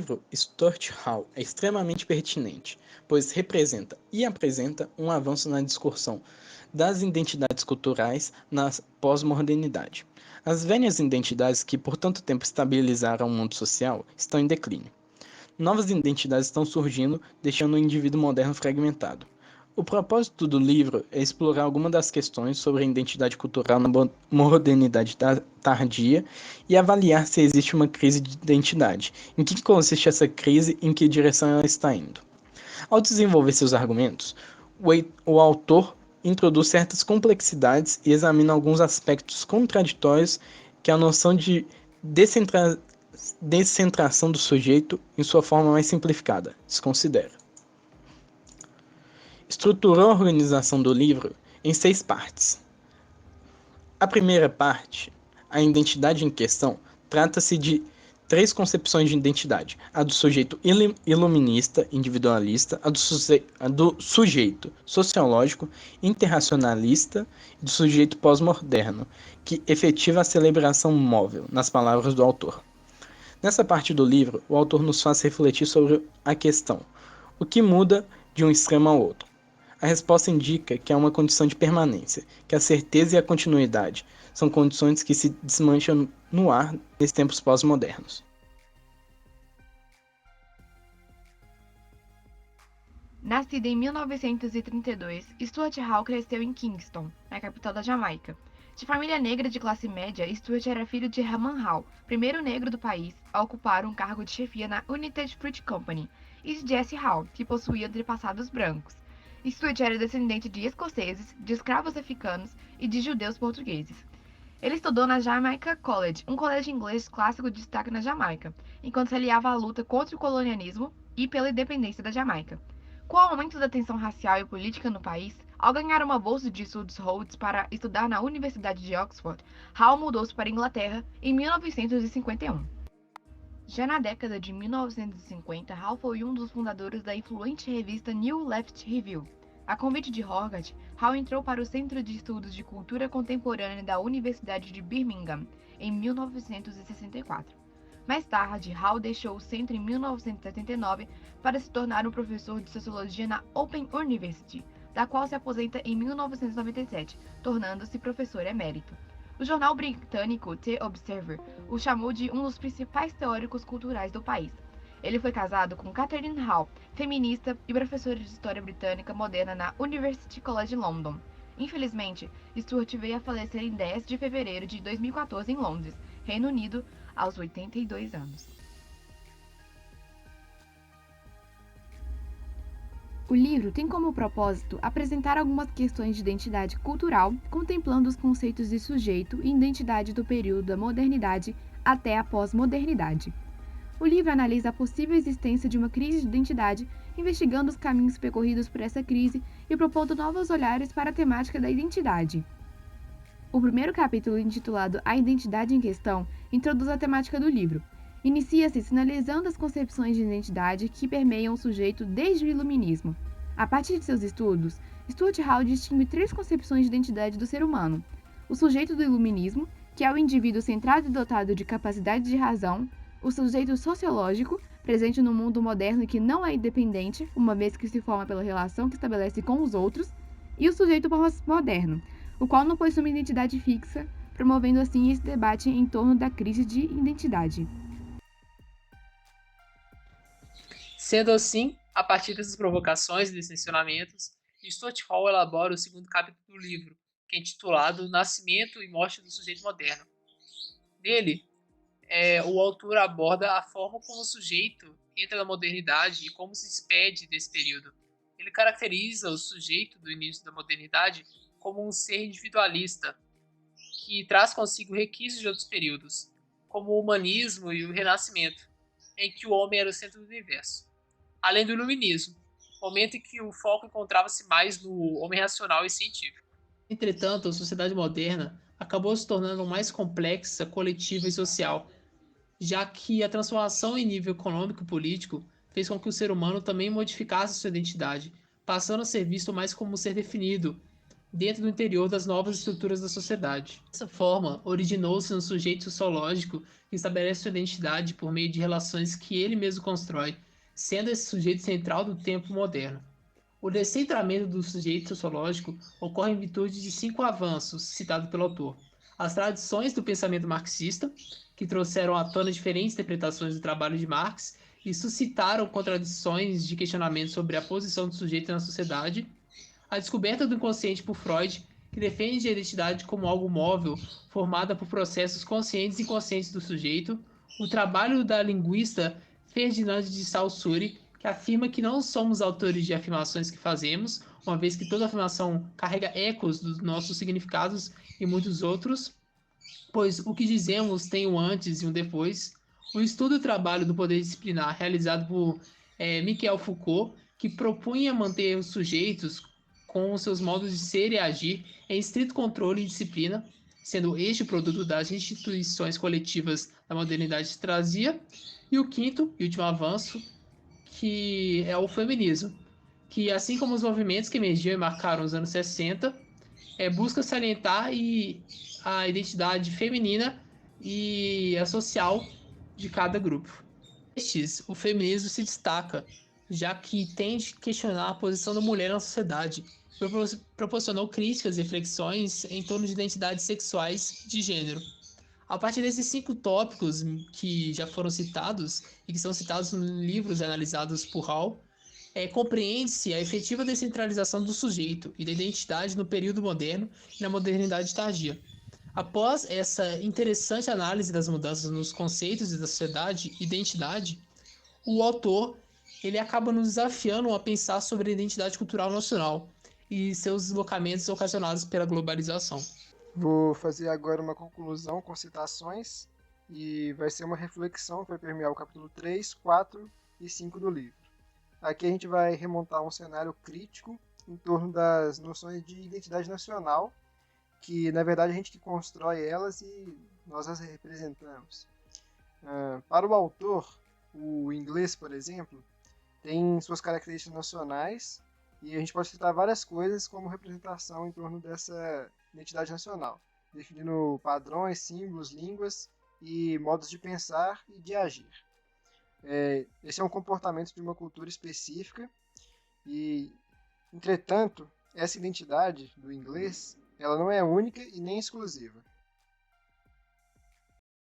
livro Stuart Hall é extremamente pertinente, pois representa e apresenta um avanço na discussão das identidades culturais na pós-modernidade. As velhas identidades que por tanto tempo estabilizaram o mundo social estão em declínio. Novas identidades estão surgindo, deixando o indivíduo moderno fragmentado. O propósito do livro é explorar algumas das questões sobre a identidade cultural na modernidade tardia e avaliar se existe uma crise de identidade, em que consiste essa crise e em que direção ela está indo. Ao desenvolver seus argumentos, o autor introduz certas complexidades e examina alguns aspectos contraditórios que a noção de descentração do sujeito em sua forma mais simplificada desconsidera. Estruturou a organização do livro em 6 partes. A primeira parte, a identidade em questão, trata-se de 3 concepções de identidade: a do sujeito iluminista, individualista, a do sujeito sociológico, interracionalista e do sujeito pós-moderno, que efetiva a celebração móvel, nas palavras do autor. Nessa parte do livro, o autor nos faz refletir sobre a questão: o que muda de um extremo ao outro? A resposta indica que há uma condição de permanência, que a certeza e a continuidade são condições que se desmancham no ar nesses tempos pós-modernos. Nascida em 1932, Stuart Hall cresceu em Kingston, na capital da Jamaica. De família negra de classe média, Stuart era filho de Herman Hall, primeiro negro do país a ocupar um cargo de chefia na United Fruit Company, e de Jesse Hall, que possuía antepassados brancos. Stuart era descendente de escoceses, de escravos africanos e de judeus portugueses. Ele estudou na Jamaica College, um colégio inglês clássico de destaque na Jamaica, enquanto se aliava à luta contra o colonialismo e pela independência da Jamaica. Com o aumento da tensão racial e política no país, ao ganhar uma bolsa de estudos Rhodes para estudar na Universidade de Oxford, Hall mudou-se para a Inglaterra em 1951. Já na década de 1950, Hall foi um dos fundadores da influente revista New Left Review. A convite de Hogarth, Hall entrou para o Centro de Estudos de Cultura Contemporânea da Universidade de Birmingham em 1964. Mais tarde, Hall deixou o centro em 1979 para se tornar um professor de sociologia na Open University, da qual se aposenta em 1997, tornando-se professor emérito. O jornal britânico The Observer o chamou de um dos principais teóricos culturais do país. Ele foi casado com Catherine Hall, feminista e professora de História Britânica Moderna na University College London. Infelizmente, Stuart veio a falecer em 10 de fevereiro de 2014 em Londres, Reino Unido, aos 82 anos. O livro tem como propósito apresentar algumas questões de identidade cultural, contemplando os conceitos de sujeito e identidade do período da modernidade até a pós-modernidade. O livro analisa a possível existência de uma crise de identidade, investigando os caminhos percorridos por essa crise e propondo novos olhares para a temática da identidade. O primeiro capítulo, intitulado A Identidade em Questão, introduz a temática do livro. Inicia-se sinalizando as concepções de identidade que permeiam o sujeito desde o iluminismo. A partir de seus estudos, Stuart Hall distingue 3 concepções de identidade do ser humano: o sujeito do iluminismo, que é o indivíduo centrado e dotado de capacidade de razão; o sujeito sociológico, presente no mundo moderno e que não é independente, uma vez que se forma pela relação que estabelece com os outros; e o sujeito pós-moderno, o qual não possui uma identidade fixa, promovendo assim esse debate em torno da crise de identidade. Sendo assim, a partir dessas provocações e desses questionamentos, Stuart Hall elabora o segundo capítulo do livro, que é intitulado Nascimento e Morte do Sujeito Moderno. Nele, o autor aborda a forma como o sujeito entra na modernidade e como se despede desse período. Ele caracteriza o sujeito do início da modernidade como um ser individualista, que traz consigo requisitos de outros períodos, como o humanismo e o renascimento, em que o homem era o centro do universo. Além do iluminismo, momento em que o foco encontrava-se mais no homem racional e científico. Entretanto, a sociedade moderna acabou se tornando mais complexa, coletiva e social, já que a transformação em nível econômico e político fez com que o ser humano também modificasse sua identidade, passando a ser visto mais como um ser definido dentro do interior das novas estruturas da sociedade. Dessa forma, originou-se um sujeito sociológico que estabelece sua identidade por meio de relações que ele mesmo constrói, sendo esse sujeito central do tempo moderno. O descentramento do sujeito sociológico ocorre em virtude de 5 avanços citados pelo autor. As tradições do pensamento marxista, que trouxeram à tona diferentes interpretações do trabalho de Marx e suscitaram contradições de questionamento sobre a posição do sujeito na sociedade. A descoberta do inconsciente por Freud, que defende a identidade como algo móvel, formada por processos conscientes e inconscientes do sujeito. O trabalho da linguista Ferdinand de Saussure, que afirma que não somos autores de afirmações que fazemos, uma vez que toda afirmação carrega ecos dos nossos significados e muitos outros, pois o que dizemos tem um antes e um depois. O estudo e trabalho do poder disciplinar, realizado por Michel Foucault, que propunha manter os sujeitos com os seus modos de ser e agir em estrito controle e disciplina, sendo este o produto das instituições coletivas da modernidade que trazia. E o quinto e último avanço, que é o feminismo, que assim como os movimentos que emergiam e marcaram os anos 60, busca salientar a identidade feminina e a social de cada grupo. Estes, o feminismo se destaca, já que tende a questionar a posição da mulher na sociedade, proporcionou críticas e reflexões em torno de identidades sexuais de gênero. A partir desses 5 tópicos que já foram citados e que são citados nos livros analisados por Hall, compreende-se a efetiva descentralização do sujeito e da identidade no período moderno e na modernidade tardia. Após essa interessante análise das mudanças nos conceitos da sociedade e identidade, o autor ele acaba nos desafiando a pensar sobre a identidade cultural nacional e seus deslocamentos ocasionados pela globalização. Vou fazer agora uma conclusão com citações e vai ser uma reflexão que vai permear o capítulo 3, 4 e 5 do livro. Aqui a gente vai remontar um cenário crítico em torno das noções de identidade nacional, que na verdade a gente que constrói elas e nós as representamos. Para o autor, o inglês, por exemplo, tem suas características nacionais e a gente pode citar várias coisas como representação em torno dessa identidade nacional, definindo padrões, símbolos, línguas e modos de pensar e de agir. Esse é um comportamento de uma cultura específica e, entretanto, essa identidade do inglês ela não é única e nem exclusiva.